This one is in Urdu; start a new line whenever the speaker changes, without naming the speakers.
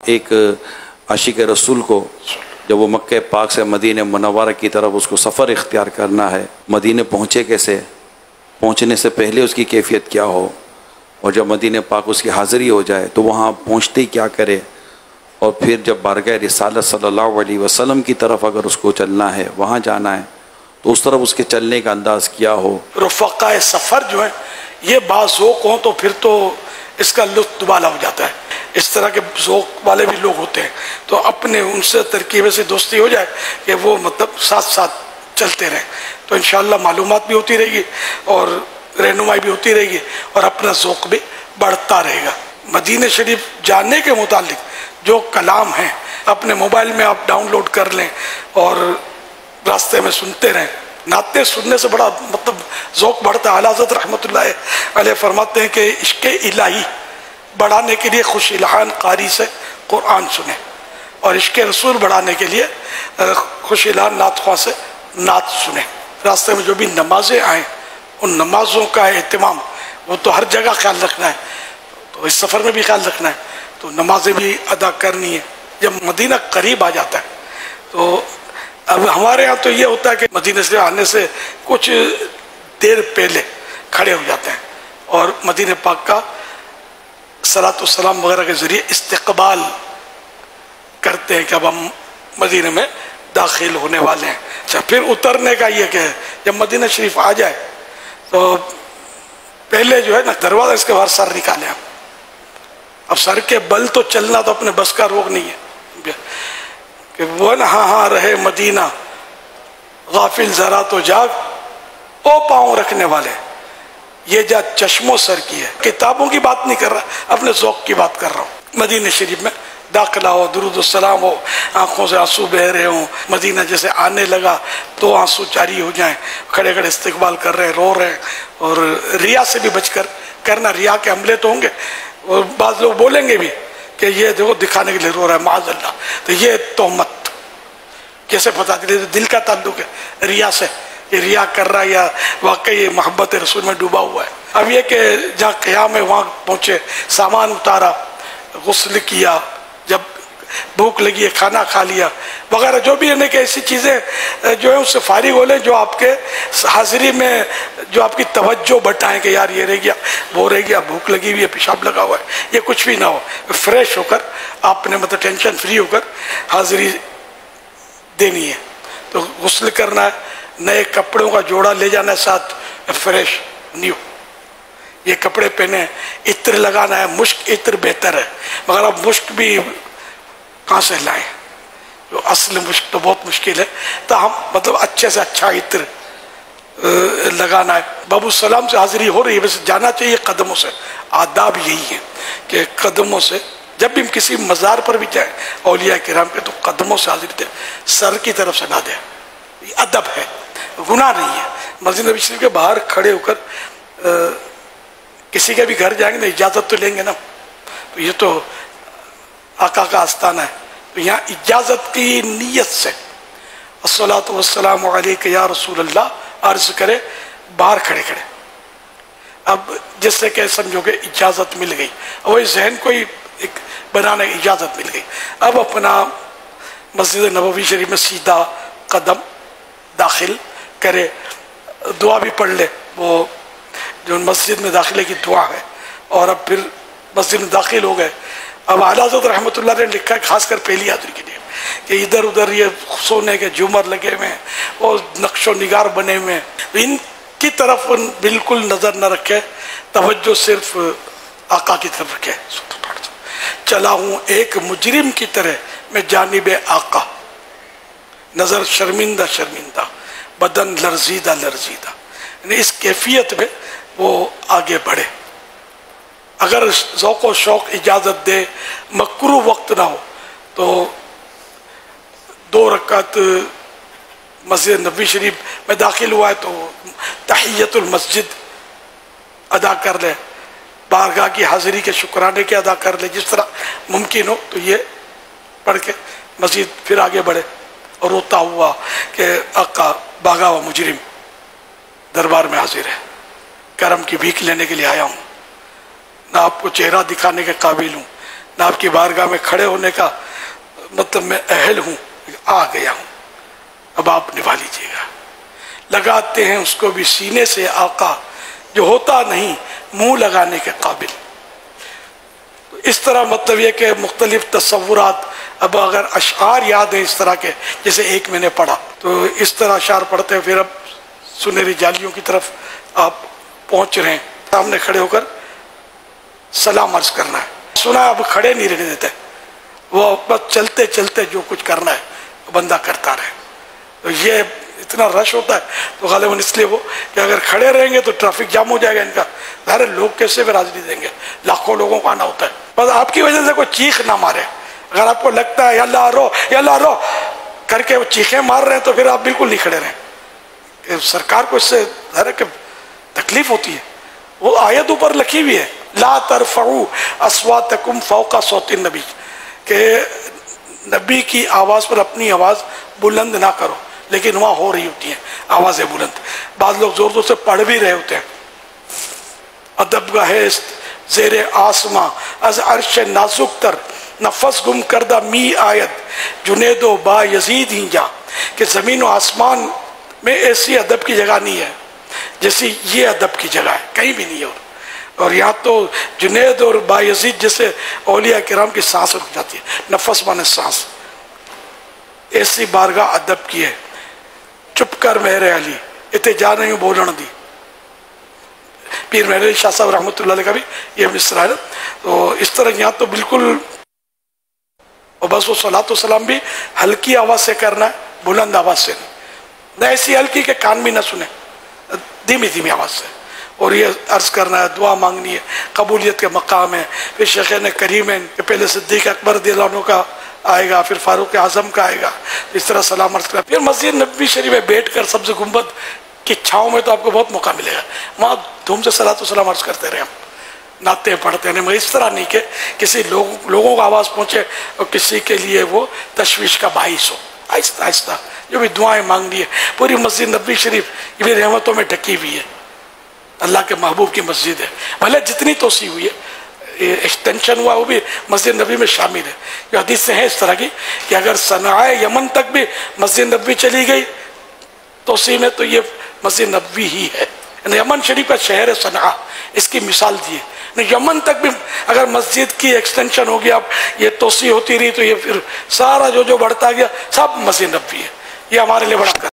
ایک عاشق رسول کو جب وہ مکہ پاک سے مدینہ منورہ کی طرف اس کو سفر اختیار کرنا ہے، مدینہ پہنچے کیسے، پہنچنے سے پہلے اس کی کیفیت کیا ہو، اور جب مدینہ پاک اس کی حاضری ہو جائے تو وہاں پہنچتے ہی کیا کرے، اور پھر جب بارگاہ رسالت صلی اللہ علیہ وسلم کی طرف اگر اس کو چلنا ہے، وہاں جانا ہے، تو اس طرف اس کے چلنے کا انداز کیا ہو۔
رفقائے سفر جو ہیں یہ بعض ذوق ہوں تو پھر تو اس کا لطف دوبالا ہو جاتا ہے۔ اس طرح کے ذوق والے بھی لوگ ہوتے ہیں تو اپنے ان سے ترکیبیں سے دوستی ہو جائے کہ وہ مطلب ساتھ ساتھ چلتے رہیں، تو انشاءاللہ معلومات بھی ہوتی رہے گی اور رہنمائی بھی ہوتی رہے گی اور اپنا ذوق بھی بڑھتا رہے گا۔ مدینہ شریف جانے کے متعلق جو کلام ہیں اپنے موبائل میں آپ ڈاؤن لوڈ کر لیں اور راستے میں سنتے رہیں۔ نعتیں سننے سے بڑا مطلب ذوق بڑھتا ہے۔ اعلیٰ حضرت رحمۃ اللہ علیہ فرماتے ہیں کہ عشق الہی بڑھانے کے لیے خوش الحان قاری سے قرآن سنیں، اور عشق رسول بڑھانے کے لیے خوش الحان نعت خواں سے نعت سنیں۔ راستے میں جو بھی نمازیں آئیں ان نمازوں کا اہتمام وہ تو ہر جگہ خیال رکھنا ہے، تو اس سفر میں بھی خیال رکھنا ہے، تو نمازیں بھی ادا کرنی ہے۔ جب مدینہ قریب آ جاتا ہے تو اب ہمارے ہاں تو یہ ہوتا ہے کہ مدینہ سے آنے سے کچھ دیر پہلے کھڑے ہو جاتے ہیں اور مدینہ پاک کا صلاۃ والسلام وغیرہ کے ذریعے استقبال کرتے ہیں کہ اب ہم مدینہ میں داخل ہونے والے ہیں۔ اچھا، پھر اترنے کا یہ کہ جب مدینہ شریف آ جائے تو پہلے جو ہے نا دروازہ اس کے باہر سر نکالیں آپ۔ اب سر کے بل تو چلنا تو اپنے بس کا روک نہیں ہے کہ وہ نا ہاں ہاں رہے مدینہ غافل ذرا تو جاگ او پاؤں رکھنے والے، یہ جا چشم و سر کی ہے۔ کتابوں کی بات نہیں کر رہا، اپنے ذوق کی بات کر رہا ہوں۔ مدینہ شریف میں داخلہ ہو، درود السلام ہو، آنکھوں سے آنسو بہ رہے ہوں، مدینہ جیسے آنے لگا تو آنسو جاری ہو جائیں، کھڑے کھڑے استقبال کر رہے ہیں، رو رہے ہیں، اور ریا سے بھی بچ کر کرنا۔ ریا کے حملے تو ہوں گے اور بعض لوگ بولیں گے بھی کہ یہ دیکھو دکھانے کے لیے رو رہا ہے، معاذ اللہ، تو یہ تہمت کیسے پتا چلے دل کا تعلق ہے ریا سے، یہ ریا کر رہا ہے یا واقعی محبت رسول میں ڈوبا ہوا ہے۔ اب یہ کہ جہاں قیام ہے وہاں پہنچے، سامان اتارا، غسل کیا، جب بھوک لگی ہے کھانا کھا لیا وغیرہ، جو بھی ہے کہ ایسی چیزیں جو ہیں اس سے فارغ ہو لیں جو آپ کے حاضری میں جو آپ کی توجہ بٹائیں کہ یار یہ رہ گیا وہ رہ گیا، بھوک لگی ہوئی ہے، پیشاب لگا ہوا ہے، یہ کچھ بھی نہ ہو۔ فریش ہو کر آپ نے مطلب ٹینشن فری ہو کر حاضری دینی ہے، تو غسل کرنا ہے، نئے کپڑوں کا جوڑا لے جانا ہے ساتھ، فریش نیو یہ کپڑے پہنے، عطر لگانا ہے، مشک عطر بہتر ہے، مگر اب مشک بھی کہاں سے لائیں، جو اصل مشک تو بہت مشکل ہے، تاہم مطلب اچھے سے اچھا عطر لگانا ہے۔ باب السلام سے حاضری ہو رہی ہے، ویسے جانا چاہیے قدموں سے۔ آداب یہی ہے کہ قدموں سے جب بھی کسی مزار پر بھی جائیں اولیاء کرام کے تو قدموں سے حاضری دیں، سر کی طرف سے نہ دیں، یہ ادب ہے، گناہ نہیں ہے۔ مسجد نبی شریف کے باہر کھڑے ہو کر کسی کے بھی گھر جائیں گے نا اجازت تو لیں گے نا، تو یہ تو آقا کا آستانہ ہے، تو یہاں اجازت کی نیت سے الصلاۃ والسلام علیک یا رسول اللہ عرض کرے باہر کھڑے کھڑے۔ اب جس سے کہ سمجھو کہ اجازت مل گئی، وہی ذہن کو ہی ایک بنانے کی اجازت مل گئی، اب اپنا مسجد نبوی شریف میں سیدھا قدم داخل کرے، دعا بھی پڑھ لے، وہ جو مسجد میں داخلے کی دعا ہے، اور اب پھر مسجد میں داخل ہو گئے۔ اب اعلیٰ حضرت رحمۃ اللہ نے لکھا ہے خاص کر پہلی حاضری کے لیے کہ ادھر ادھر یہ سونے کے جھومر لگے ہوئے ہیں اور نقش و نگار بنے ہوئے ہیں، ان کی طرف بالکل نظر نہ رکھے، توجہ صرف آقا کی طرف رکھے۔ چلا ہوں ایک مجرم کی طرح میں جانب آقا، نظر شرمندہ شرمندہ، بدن لرزیدہ لرزیدہ، یعنی اس کیفیت میں وہ آگے بڑھے۔ اگر ذوق و شوق اجازت دے، مکروہ وقت نہ ہو، تو 2 رکعت مسجد نبوی شریف میں داخل ہوا ہے تو تحیت المسجد ادا کر لے، بارگاہ کی حاضری کے شکرانے کے ادا کر لے، جس طرح ممکن ہو تو یہ پڑھ کے مسجد پھر آگے بڑھے، اور روتا ہوا کہ آقا بھاگا ہوا مجرم دربار میں حاضر ہے، کرم کی بھیک لینے کے لیے آیا ہوں، نہ آپ کو چہرہ دکھانے کے قابل ہوں، نہ آپ کی بارگاہ میں کھڑے ہونے کا مطلب میں اہل ہوں، آ گیا ہوں، اب آپ نبھا لیجیے گا۔ لگاتے ہیں اس کو بھی سینے سے آقا، جو ہوتا نہیں منہ لگانے کے قابل۔ اس طرح مطلب یہ کہ مختلف تصورات، اب اگر اشعار یاد ہیں اس طرح کے، جیسے ایک میں نے پڑھا، تو اس طرح اشعار پڑھتے ہیں، پھر اب سنہری جالیوں کی طرف آپ پہنچ رہے ہیں، سامنے کھڑے ہو کر سلام عرض کرنا ہے۔ سنا اب کھڑے نہیں رہنے دیتے، وہ بس چلتے چلتے جو کچھ کرنا ہے بندہ کرتا رہے۔ تو یہ اتنا رش ہوتا ہے تو غالباً اس لیے وہ کہ اگر کھڑے رہیں گے تو ٹریفک جام ہو جائے گا ان کا، ظاہر لوگ کیسے بھی حاضری دیں گے، لاکھوں لوگوں کو آنا ہوتا ہے۔ بس آپ کی وجہ سے کوئی چیخ نہ مارے، اگر آپ کو لگتا ہے یا اللہ رو یا اللہ رو کر کے وہ چیخیں مار رہے ہیں تو پھر آپ بالکل نہیں کھڑے رہیں، کہ سرکار کو اس سے ظاہر کہ تکلیف ہوتی ہے۔ وہ آیت اوپر لکھی ہوئی ہے، لا ترفعوا اصواتکم فوق صوت النبی، کہ نبی کی آواز پر اپنی آواز بلند نہ کرو، لیکن وہاں ہو رہی ہوتی ہیں آوازیں بلند، بعض لوگ زور زور سے پڑھ بھی رہے ہوتے ہیں۔ ادب گاہست زیر آسماں از عرش نازک تر، نفس گم کردہ می آیت جنید و با یزید ہی جا، کہ زمین و آسمان میں ایسی ادب کی جگہ نہیں ہے جیسی یہ ادب کی جگہ ہے، کہیں بھی نہیں ہے۔ اور یہاں تو جنید اور با یزید جیسے اولیاء کرام کی سانس رک جاتی ہے، نفس مانے سانس، ایسی بارگاہ ادب کی ہے۔ چپ کر میرے علی اتنے جا نہیں بولن دی، پیر مہر علی شاہ صاحب رحمۃ اللہ علیہ کا بھی یہ مصرع ہے۔ تو اس طرح یہاں تو بالکل، اور بس وہ صلاۃ و سلام بھی ہلکی آواز سے کرنا ہے، بلند آواز سے نہیں، نہ ایسی ہلکی کہ کان بھی نہ سنے، دھیمی دھیمی آواز سے، اور یہ عرض کرنا ہے، دعا مانگنی ہے، قبولیت کے مقام ہے۔ پھر شیخین کریمین کہ پہلے صدیق اکبر رضی اللہ عنہ کا آئے گا، پھر فاروق اعظم کا آئے گا، اس طرح سلام عرض کرنا۔ پھر مسجد نبوی شریف میں بیٹھ کر سبز گنبد کی چھاؤں میں تو آپ کو بہت موقع ملے گا، وہاں دھوم سے صلاۃ و سلام عرض کرتے رہے، ہم نعتیں پڑھتے ہیں، مگر اس طرح نہیں کہ کسی لوگوں کو آواز پہنچے اور کسی کے لیے وہ تشویش کا باعث ہو۔ آہستہ آہستہ جو بھی دعائیں مانگنی ہے، پوری مسجد نبوی شریف یہ بھی رحمتوں میں ڈھکی ہوئی ہے، اللہ کے محبوب کی مسجد ہے، بھلے جتنی توسیع ہوئی ہے، ایکسٹینشن ہوا وہ بھی مسجد نبوی میں شامل ہے۔ جو حدیث سے ہے اس طرح کی کہ اگر صنعاء یمن تک بھی مسجد نبوی چلی گئی توسیع میں تو یہ مسجد نبوی ہی ہے، یعنی یمن شریف کا شہر ہے صنعاء، اس کی مثال دی ہے۔ یمن تک بھی اگر مسجد کی ایکسٹینشن ہو گیا، اب یہ توسیع ہوتی رہی تو یہ پھر سارا جو بڑھتا گیا سب مسجد نبوی ہے، یہ ہمارے لیے بڑا